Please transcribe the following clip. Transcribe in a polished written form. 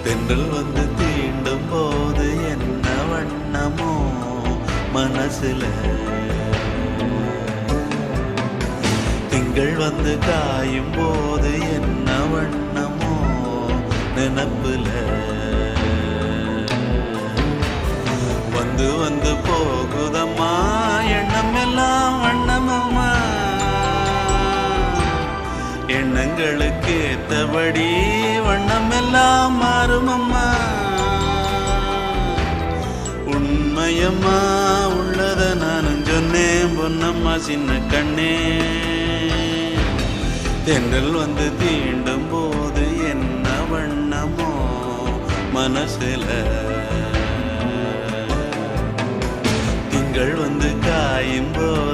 தென்றல் வந்து தீண்டும் போது என்ன வண்ணமோ மனசுல, திங்கள் வந்து காயும் போது என்ன வண்ணமோ நினப்புல, வந்து வந்து போகுதம்மா எண்ணம் எல்லாம் வண்ணமம்மா, எண்ணங்களுக்கு ஏத்தபடி வண்ணம் எல்லாம் மாறுமம்மா. உண்மையம்மா உள்ளத நானும் சொன்னேன் பொன்னம்மா சின்ன கண்ணே, தென்றல் வந்து தீண்டும் போது என்ன வண்ணமோ மனசுல, திங்கள் வந்து காயும் போது